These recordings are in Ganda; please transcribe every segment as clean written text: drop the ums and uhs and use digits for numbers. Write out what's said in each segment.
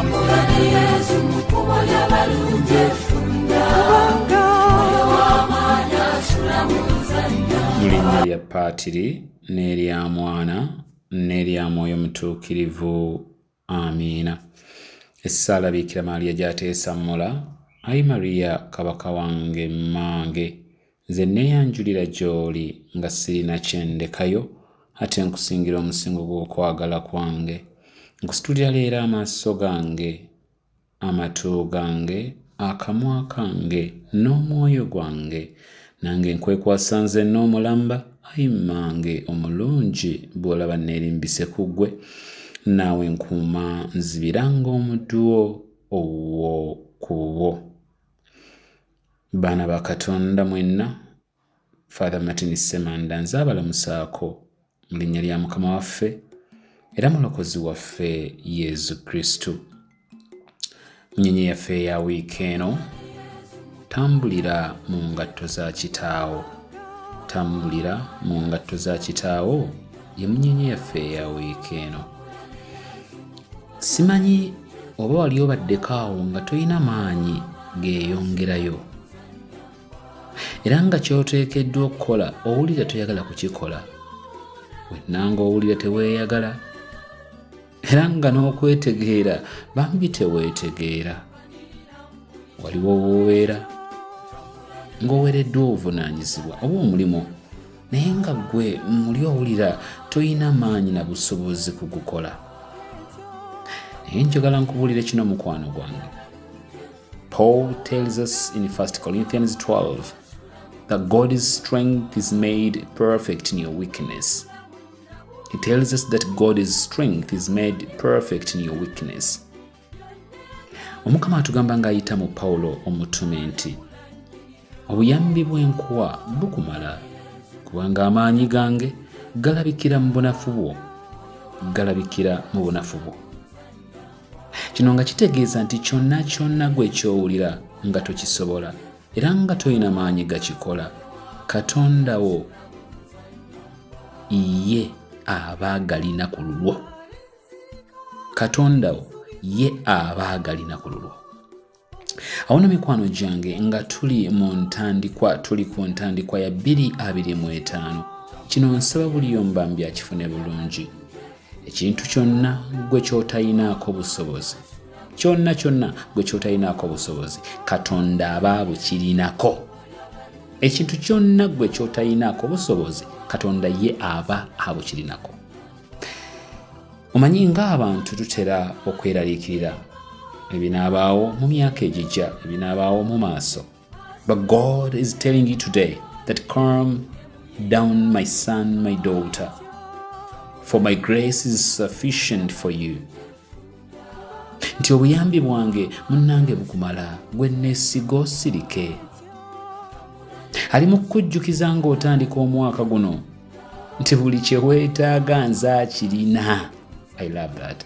Mu linnya lya Paatiri n'erya Mwana n'erya Mwoyo Mutuukirivu. Amiina. Essaala Bikira Maria gy'ateesammula. Ayi Maria kabaka wange mmange, nze neeyanjulira gy'oli nga sirina kyendekayo, ate nkusingira omusingo gw'okwagala kwange. Nkusitulira leero amaaso gange, amatu gange, akamwa kange n'omwoyo gwange, nange nkwekwasa nze n'omulamba. Ayi mmange omulungi, bw'olaba neerimbise ku ggwe, naawe nkuuma nzibiranga omuddu wo owo ku wo. Baana ba Katonda mwenna, Father Martin Ssemanda nze abalamusaako mu linnya lya Mukama waffe era mulokozi waffe Yezu Kristo. Nnyonyi yaffe ya wiiki eno, tambulira mu ngatto za kitaawo. Tambulira mu ngatto za kitaawo ye nnyonyi yaffe ya wiiki eno. Simanyi oba wali obaddeko awo nga toyina maanyi geeyongerayo, era nga ky'oteekeddwa okukola owulira toyagala kukikola, wennanga owulira teweeyagala, era nga n'okwetegeera bambi teweetegeera. Waliwo woweera ng'oweereddwa obuvunaanyizibwa oba omulimu, naye nga ggwe muli owulira toyina maanyi na busobozi kugukola. Naye njagala nkubuulire kino mukwano gwange. Paul tells us in 1 Corinthians 12 that God's strength is made perfect in your weakness. He tells us that God's strength is made perfect in your weakness. Omukama atugamba ng'ayita mu Pawulo omutume nti obuyambi bw'enkuwa bukumala, kubanga amaanyi gange galabikira mu bunafu bwo. Galabikira mu bunafu bwo. Kino nga kitegeeza nti kyonna kyonna gwe kyowulira nga tokisobola era nga toyina maanyi gakikola, Katonda wo ye aba agalina ku lulwo. Katonda wo ye aba agalina ku lulwo. Awo nno mikwano gyange nga tuli ku ntandikwa ya 2025, kino nsaba buli ombambi akifune bulungi. Ekintu kyonna gwe kyotayinaako busobozi, kyonna gwe kyotayinaako busobozi, Katonda aba bukirinako. Ekintu kyonna gwe kyotayinaako busobozi, Katonda ye aba abukirinako. Omanyi ng'abantu tutera okweraliikirira ebinaabaawo mu myaka egijja, ebinaabaawo mu maaso. But God is telling you today that calm down my son, my daughter, for my grace is sufficient for you. Nti obuyambi bwange munnange bukumala, gwe neesiga osirike. Ali mu kukujjukiza ng'otandika omwaka guno nti buli kye weetaaga nze akirina. I love that.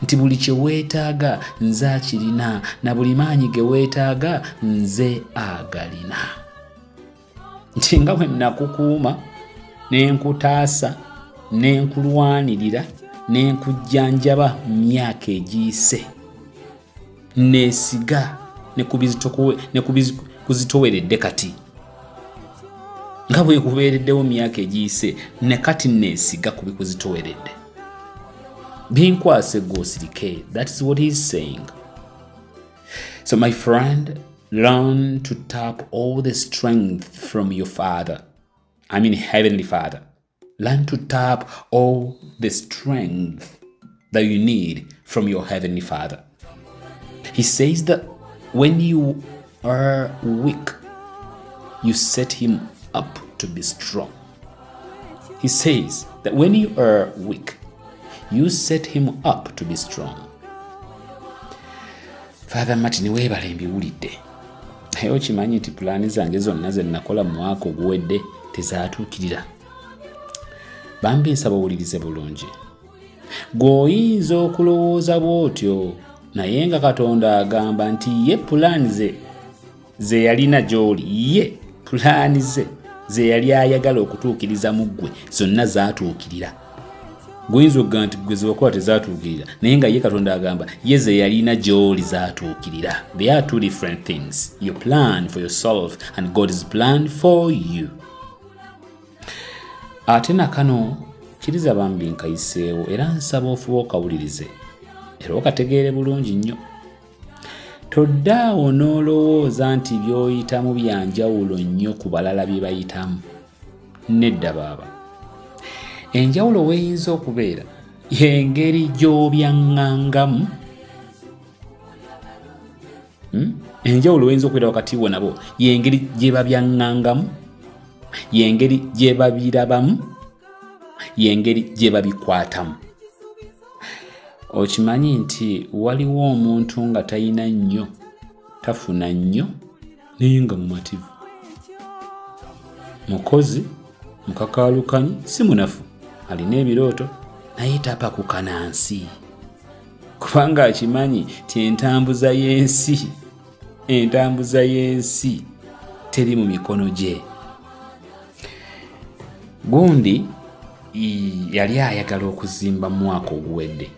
Nti buli kye weetaaga nze akirina, na buli maanyi ge weetaaga nze agalina. Nti nga bwe nakukuuma ne nkutaasa ne nkulwanirira ne nkujjanjaba mu myaka egiyise, neesiga ne kuzitoweredde kati. Nga bwe kubeereddewo myaka egiyise ne kati neesiga kubikuzitoweredde. Binkwase gw'osirike. That is what he's saying. So my friend, learn to tap all the strength from your Father. I mean Heavenly Father. Learn to tap all the strength that you need from your Heavenly Father. He says that when you are weak, you set him up to be strong. He says that when you are weak, you set him up to be strong. Father Martin, weebale mbiwulidde. Naye okimanyi nti pulaani zange zonna ze nakola mu mwaka oguwedde tezaatuukirira. Bambi nsaba owulirize bulungi. Gw'oyinza okulowooza bw'otyo, naye nga Katonda agamba nti ye pulaani ze yalina gy'oli, ye pulaani ze yali ayagala okutuukiriza mu ggwe, zonna zaatuukirira. goyinza okugamba nti gwe zewakola tezaatuukirira naye nga ye Katonda agamba ye ze yalina gy'oli zaatuukirira. They are two different things. You plan for yourself and God is planned for you. Ate na kano kiriza bambi nkayiseewo era nsaba ofuba okawulirize era okategeere bulungi nnyo. Toddaawo n'olowooza nti by'oyitamu byanjawulo nnyo ku balala bye bayitamu. Nedda baaba. Enjawulo weeyinza okubeera y'engeri gy'obyaŋŋangamu. Enjawulo weeyinza okubeera wakati wo nabo y'engeri gye babyaŋŋangamu, y'engeri gye babirabamu, y'engeri gye babikwatamu. Okimanyi nti waliwo omuntu nga talina nnyo, tafuna nnyo naye nga mumativu. Mukozi, mukakaalukanyi, si munafu, alina ebirooto naye tapakuka na nsi. Kubanga akimanyi ti entambuza y'ensi teri mu mikono gye. Gundi yali ayagala okuzimba mu mwaka oguwedde.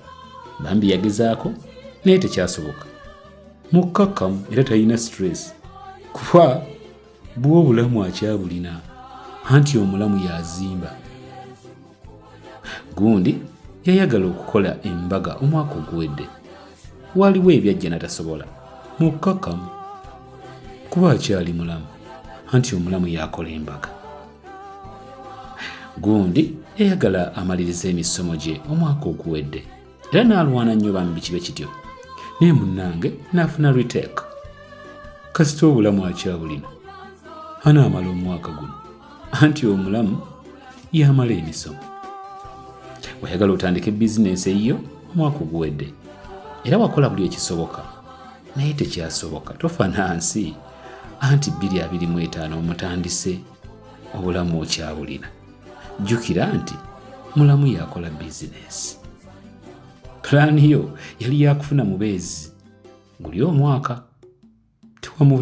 Bambi yagezaako naye tekyasoboka. Mukkakkamu era talina stress kuba bw'obulamu akyabulina anti omulamu yazimba. Gundi yayagala okukola embaga omwaka oguwedde. Waliwo ebyajja natasobola. Mukkakkamu kuba akyali mulamu anti omulamu yakola embaga. Gundi yayagala amaliriza emisomo gye omwaka oguwedde era n'alwana nnyo bambi kibe kityo. Naye munnange n'afuna retake. Kasita obulamu akyabulina anaamala omwaka guno anti omulamu yamala emisomo. Wayagala otandike bizinensi eyiyo omwaka oguwedde era wakola buli ekisoboka naye tekyasoboka. Tofa na nsi anti 2025 omutandise obulamu okyabulina. Jjukira nti mulamu yakola bizinensi. Pulaani yo yali yakufuna mubeezi guli omwaka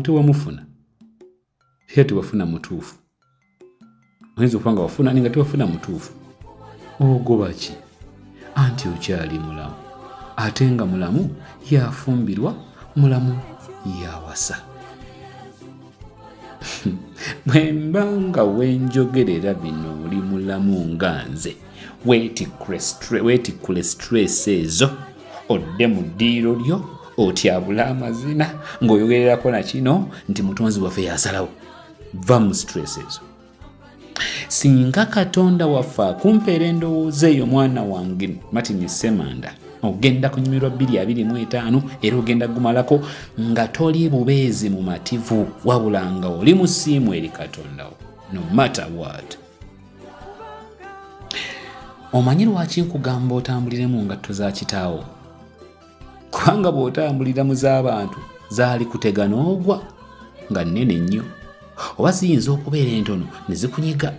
tewamufuna era tewafuna mutuufu. Oyinza okuba nga wafuna nga tewafuna mutuufu. Ogoba ki anti okyali mulamu ate nga mulamu yafumbirwa, mulamu yawasa. Bwemba nga wenjogerera bino oli mulamu nga nze weetikkule stress ezo odde mu ddiiro lyo otyabula amazina ng'oyogererako na kino nti mutonzi waffe yasalawo. Va mu stress ezo. Singa Katonda waffe akumpeera endowooza eyo mwana wange Martin Semanda, ogenda kunyumirwa 2025 era ogenda gumalako nga toli bubeezi mu mativu wabula nga oli musiimu eri Katonda wo, no matter what. Omanyi lwaki nkugamba otambulire mu ngatto za kitaawo? Kubanga bw'otambulira mu z'abantu zaali kutega n'ogwa nga nnene nnyo, oba ziyinza okubeera entono ne zikunyiga.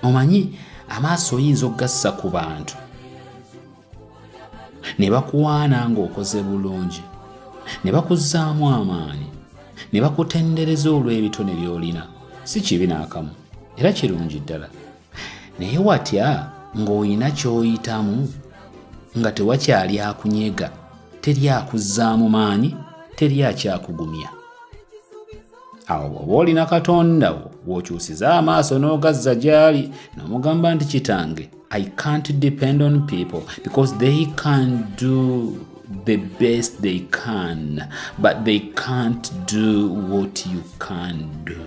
Omanyi amaaso oyinza okugassa ku bantu ne bakuwaana ng'okoze bulungi, ne bakuzzaamu amaanyi, ne bakutendereza olw'ebitone by'olina. Si kibi n'akamu era kirungi ddala. Naye watya ng'olina ky'oyitamu nga tewakyali akunyega, teri akuzzaamu maanyi, teri akyakugumya. Awo bw'oba olina Katonda wo w'okyusiza amaaso n'ogazza gy'ali n'omugamba nti kitange, I can't depend on people because they can do the best they can, but they can't do what you can do.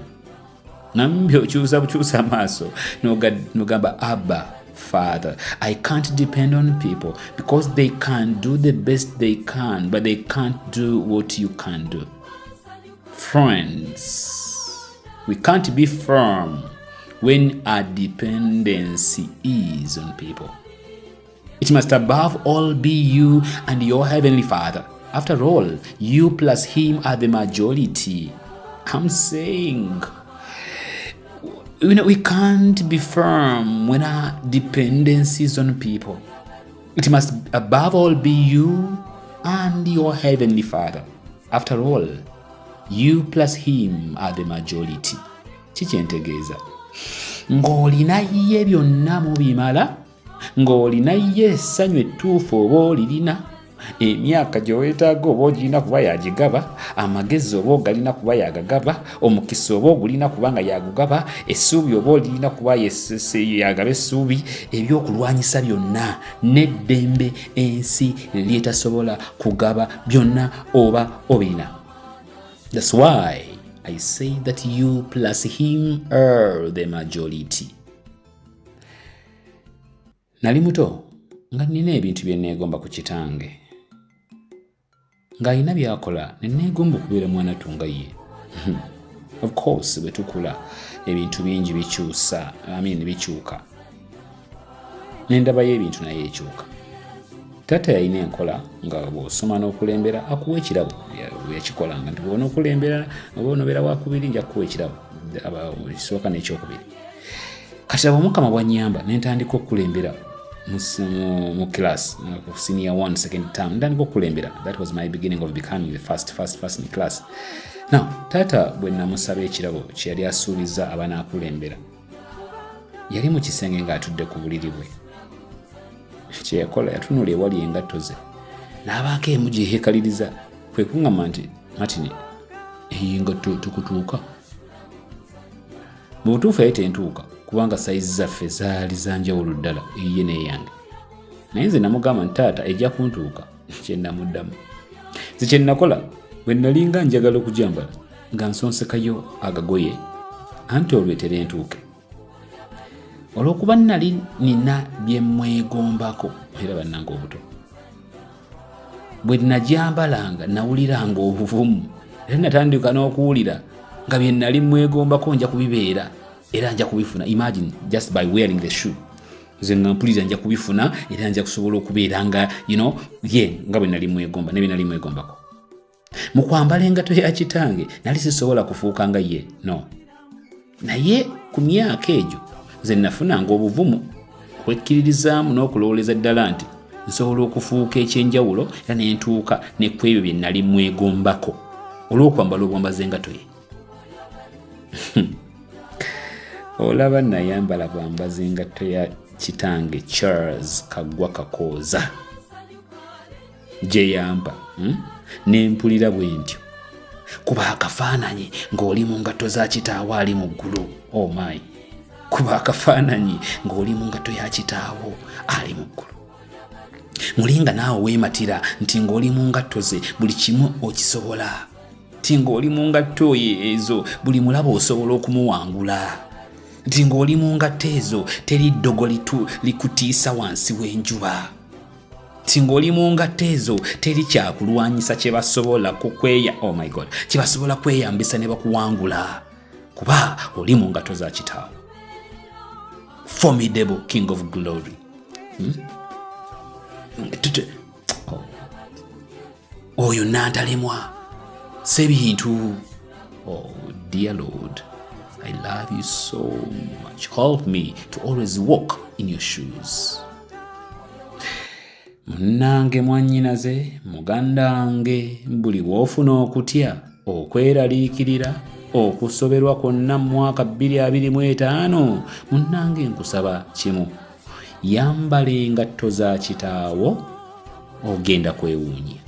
Nambi okyusa bukyusa amaaso n'ogamba Abba Father, I can't depend on people because they can do the best they can, but they can't do what you can do. Friends, we can't be firm when our dependency is on people. It must above all be you and your Heavenly Father. After all, you plus Him are the majority. I'm saying, we can't be firm when our dependency is on people. It must above all be you and your Heavenly Father. After all, you plus Him are the majority. Kiki entegeeza? ng'olina ye byonna mubimala, ng'olina ye essanyu ettuufu oba olirina, emyaka gye weetaaga oba ogirina kuba yagigaba, amagezi oba ogalina kuba yagagaba, omukisa oba ogulina kuba nga yagugaba, essuubi oba olirina kuba yagaba essuubi, ebyokulwanyisa byonna n'eddembe ensi lyetasobola kugaba byonna oba obirina. That's why I say that you plus him are the majority. Nali muto nga nina ebintu bye neegomba ku kitange, ng'alina byakola ne neegomba okubeera mwana tunga ye. Of course bwe tukula ebintu bingi bikyuka, n'endabayo ebintu naye ekyuka. Taata yalina enkola nga bw'osoma n'okulembera akuwa ekirabo yakikolanga nti bw'ona okulembera oba onobeera wakubiri nja kukuwa ekirabo ekisooka n'ekyokubiri. Kati abo Mukama bw'annyamba ne ntandika okulembera mu class senior 1 second term ntandika okulembera. That was my beginning of becoming the first in class. Now taata bwe namusaba ekirabo kye yali asuubiza abanaakulembera, yali mu kisenge ng'atudde ku buliri bwe. Kye yakola yatunula ewali engatto ze n'abaako emu gye yeekaliriza, kwe kuŋŋamba nti Martin, eyo engatto tukutuuka? Mu butuufu yali tentuuka kubanga sayizi zaffe zaali za njawulo ddala, eyiye n'eyange. Naye nze namugamba nti taata ejja kuntuuka. Kye namuddamu nze kye nakola bwe nalinga njagala okujambala nga nsonsekayo agagoye anti olwetera entuuke. Olw'okuba nali nina bye mwegombako era bannanga obuto, bwe najambalanga nawuliranga obuvumu era natandika n'okuwulira nga bye nali mwegombako nja kubibeera era nja kubifuna. Imagine just by wearing the shoe, nze nga mpulira nja kubifuna era nja kusobola okubeera nga nga bwe nali mwegomba ne bye nali mwegombako. Mu kwambala engato ya kitange nali sisobola kufuuka nga ye, no. Naye ku myaka egyo nze nafunanga obuvumu okwekkiririzaamu n'okulowooleza ddala nti nsobola okufuuka ekyenjawulo era n'entuuka ne ku ebyo bye nali mwegombako olw'okwambala obwambaza engato ye. Olaba nayambala bwambaza engato ya kitange Charles Kaggwa Kakooza gye yamba, n'empulira bwe ntyo. Kuba akafaananyi ng'oli mu ngatto za kitaawo ali mu ggulu. Oh my! Kuba akafaananyi ng'oli mu ngatto ya kitaawo ali mu ggulu. Mulinga naawe weematira nti ng'oli mu ngatto ze buli kimu okisobola, nti ng'oli mu ngatto ezo buli mulaba osobola okumuwangula, nti ng'oli mu ngatto ezo teri ddogo likutiisa wansi w'enjuba, nti ng'oli mu ngatto ezo teri kyakulwanyisa kye basobola oh my God, kye basobola kweyambisa ne bakuwangula kuba oli mu ngatto za kitaawo. Formidable King of Glory. Oyo nantalemwa sebintu. Oh dear Lord, I love you so much. Help me to always walk in your shoes. Munnange mwannyinaze, mugandange, buli w'ofuna okutya, okweraliikirira, okusoberwa kwonna mu mwaka 2025, munnange nkusaba kimu: yambala engatto za kitaawo, ogenda kwewuunya.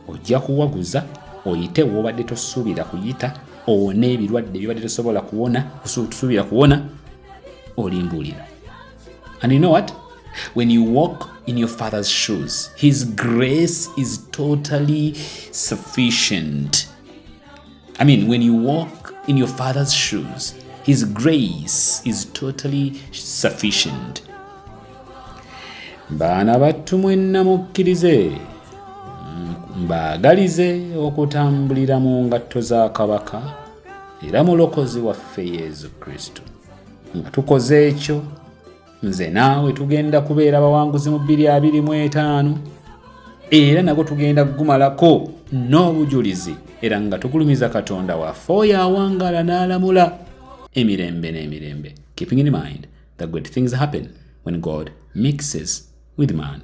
Ojja kuwaguza, oyite w'obadde tosuubira kuyita, owone ebirwadde byobadde tosobola tusuubira kuwona, olimbuulira. And you know what? When you walk in your Father's shoes, His grace is totally sufficient. I mean, when you walk in your Father's shoes, His grace is totally sufficient. Baana battu mwenna mukkirize, mbaagalize okutambulira mu ngatto za Kabaka era mulokozi waffe Yesu Kristo. Nga tukoze ekyo, nze naawe tugenda kubeera bawanguzi mu 2025 era nagwo tugenda kugumalako n'obujulizi era nga tugulumiza Katonda waffe oyo awangaala n'alamula emirembe n'emirembe. Keeping in mind that good things happen when God mixes with man.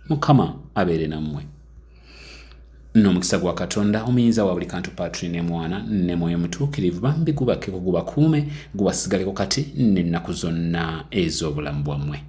Mukama abeere nammwe. n'omukisa gwa Katonda omuyinza wa buli kantu Patri ne Mwana ne Mwoyo Mutuukirivu bambi gubakeko gubakuume gubasigaleko kati n'ennaku zonna ez'obulamu bwammwe.